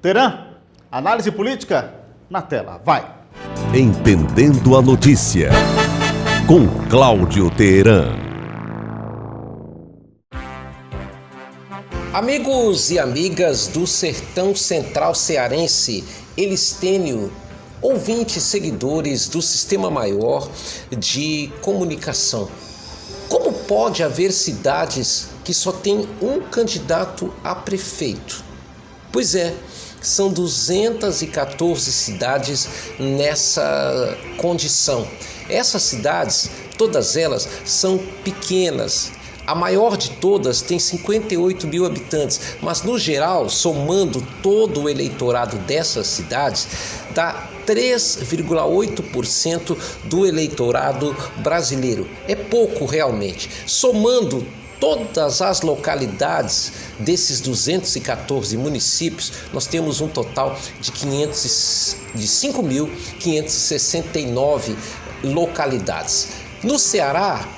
Teran, análise política na tela, vai. Entendendo a notícia, com Cláudio Teran. Amigos e amigas do Sertão Central Cearense, Elistênio, ouvintes, seguidores do Sistema Maior de Comunicação. Como pode haver cidades que só tem um candidato a prefeito? Pois é, são 214 cidades nessa condição. Essas cidades, todas elas, são pequenas. A maior de todas tem 58 mil habitantes, mas no geral, somando todo o eleitorado dessas cidades, dá 3,8% do eleitorado brasileiro. É pouco realmente. Somando todas as localidades desses 214 municípios, nós temos um total de 5.569 localidades. No Ceará,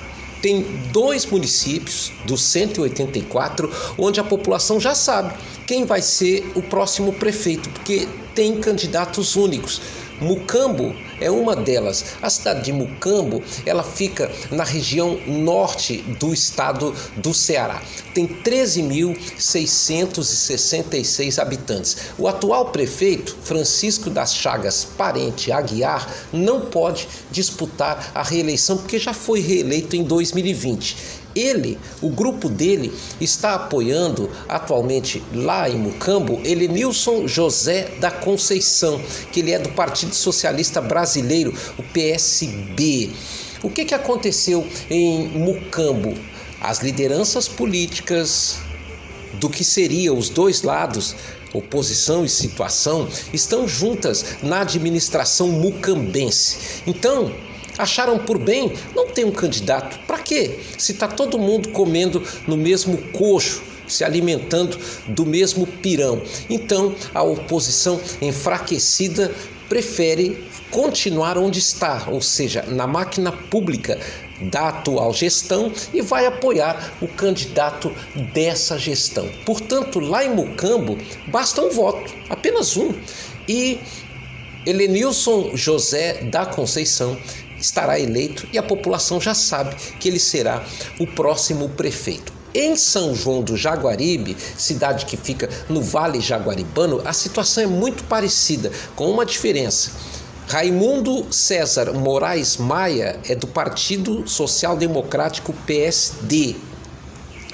tem 2 municípios dos 184 onde a população já sabe quem vai ser o próximo prefeito, porque tem candidatos únicos. Mucambo é uma delas. A cidade de Mucambo, ela fica na região norte do estado do Ceará. Tem 13.666 habitantes. O atual prefeito, Francisco das Chagas Parente Aguiar, não pode disputar a reeleição porque já foi reeleito em 2020. O grupo dele, está apoiando atualmente lá em Mucambo, Elenilson José da Conceição, que ele é do Partido Socialista Brasileiro, o PSB. O que aconteceu em Mucambo? As lideranças políticas do que seriam os dois lados, oposição e situação, estão juntas na administração mucambense. Então, acharam por bem não ter um candidato. Para quê? Se está todo mundo comendo no mesmo coxo, se alimentando do mesmo pirão. Então, a oposição enfraquecida prefere continuar onde está, ou seja, na máquina pública da atual gestão, e vai apoiar o candidato dessa gestão. Portanto, lá em Mucambo, basta um voto, apenas um. E Elenilson José da Conceição estará eleito e a população já sabe que ele será o próximo prefeito. Em São João do Jaguaribe, cidade que fica no Vale Jaguaribano, a situação é muito parecida, com uma diferença. Raimundo César Moraes Maia é do Partido Social Democrático PSD.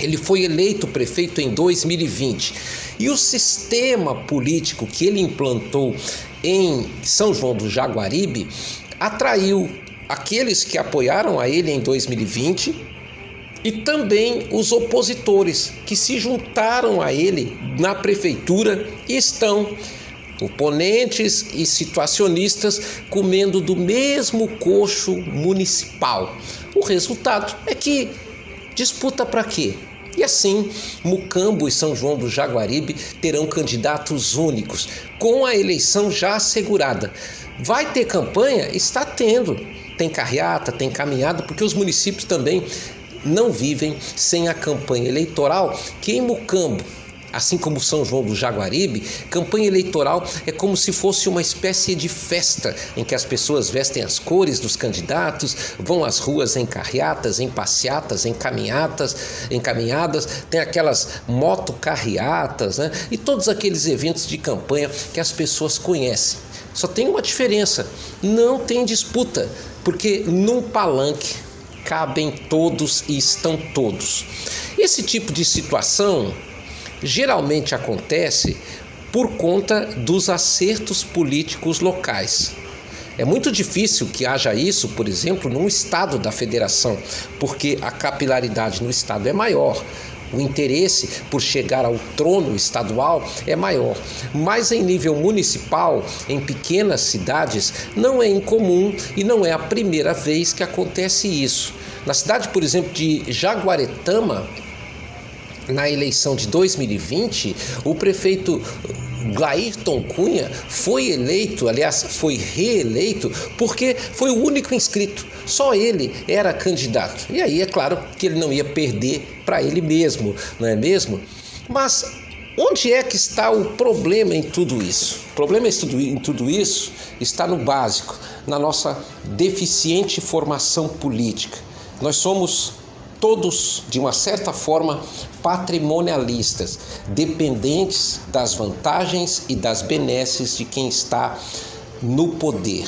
Ele foi eleito prefeito em 2020 e o sistema político que ele implantou em São João do Jaguaribe atraiu aqueles que apoiaram a ele em 2020 e também os opositores que se juntaram a ele na prefeitura e estão oponentes e situacionistas comendo do mesmo coxo municipal. O resultado é que disputa para quê? E assim, Mucambo e São João do Jaguaribe terão candidatos únicos, com a eleição já assegurada. Vai ter campanha? Está tendo. Tem carreata, tem caminhada, porque os municípios também não vivem sem a campanha eleitoral, que em Mucambo, assim como São João do Jaguaribe, campanha eleitoral é como se fosse uma espécie de festa em que as pessoas vestem as cores dos candidatos, vão às ruas em carreatas, em passeatas, em caminhadas, tem aquelas motocarreatas, né? E todos aqueles eventos de campanha que as pessoas conhecem. Só tem uma diferença, não tem disputa, porque num palanque cabem todos e estão todos. Esse tipo de situação geralmente acontece por conta dos acertos políticos locais. É muito difícil que haja isso, por exemplo, num estado da federação, porque a capilaridade no estado é maior. O interesse por chegar ao trono estadual é maior, mas em nível municipal, em pequenas cidades, não é incomum e não é a primeira vez que acontece isso. Na cidade, por exemplo, de Jaguaretama, na eleição de 2020, o prefeito Glairton Cunha foi eleito, aliás, foi reeleito, porque foi o único inscrito. Só ele era candidato. E aí é claro que ele não ia perder para ele mesmo, não é mesmo? Mas Onde é que está o problema em tudo isso? O problema em tudo isso está no básico, na nossa deficiente formação política. Nós somos todos, de uma certa forma, patrimonialistas, dependentes das vantagens e das benesses de quem está no poder.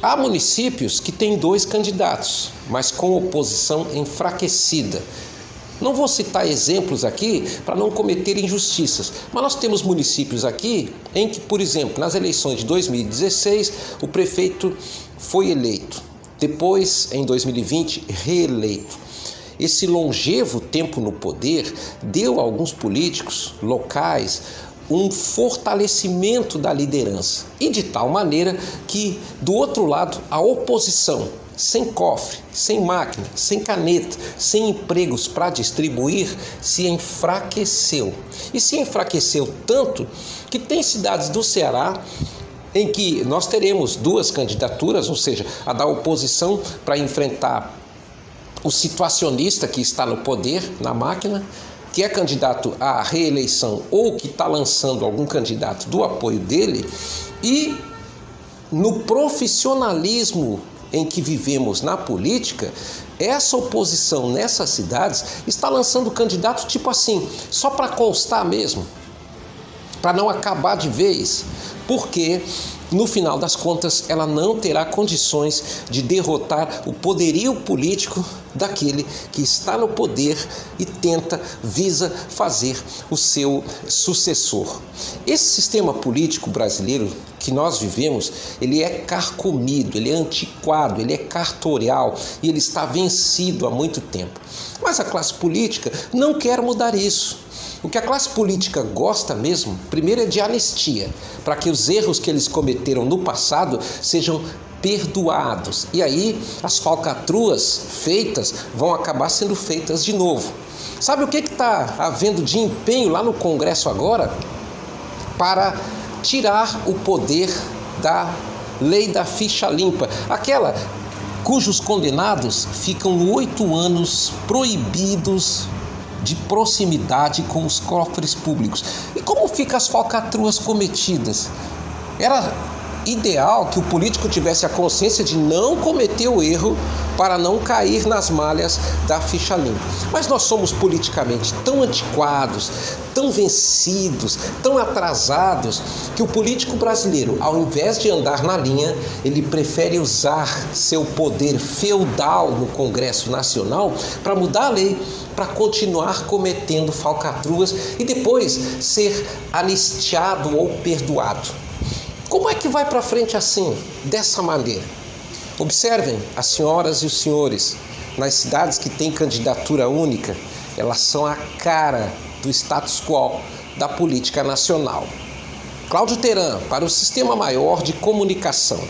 Há municípios que têm 2 candidatos, mas com oposição enfraquecida. Não vou citar exemplos aqui para não cometer injustiças, mas nós temos municípios aqui em que, por exemplo, nas eleições de 2016, o prefeito foi eleito, depois, em 2020, reeleito. Esse longevo tempo no poder deu a alguns políticos locais um fortalecimento da liderança e de tal maneira que, do outro lado, a oposição, sem cofre, sem máquina, sem caneta, sem empregos para distribuir, se enfraqueceu. E se enfraqueceu tanto que tem cidades do Ceará em que nós teremos 2 candidaturas, ou seja, a da oposição para enfrentar o situacionista que está no poder, na máquina, que é candidato à reeleição ou que está lançando algum candidato do apoio dele, e no profissionalismo em que vivemos na política, essa oposição nessas cidades está lançando candidatos tipo assim, só para constar mesmo, para não acabar de vez, porque no final das contas ela não terá condições de derrotar o poderio político daquele que está no poder e visa fazer o seu sucessor. Esse sistema político brasileiro que nós vivemos, ele é carcomido, ele é antiquado, ele é cartorial e ele está vencido há muito tempo. Mas a classe política não quer mudar isso. O que a classe política gosta mesmo, primeiro, é de anistia, para que os erros que eles cometeram no passado sejam perdoados. E aí as falcatruas feitas vão acabar sendo feitas de novo. Sabe o que está havendo de empenho lá no Congresso agora? Para tirar o poder da lei da ficha limpa, aquela cujos condenados ficam 8 anos proibidos de proximidade com os cofres públicos. E como ficam as falcatruas cometidas? Era ideal que o político tivesse a consciência de não cometer o erro para não cair nas malhas da ficha limpa. Mas nós somos politicamente tão antiquados, tão vencidos, tão atrasados, que o político brasileiro, ao invés de andar na linha, ele prefere usar seu poder feudal no Congresso Nacional para mudar a lei, para continuar cometendo falcatruas e depois ser anistiado ou perdoado. Como é que vai para frente assim, dessa maneira? Observem, as senhoras e os senhores, nas cidades que têm candidatura única, elas são a cara do status quo da política nacional. Cláudio Teran, para o Sistema Maior de Comunicação.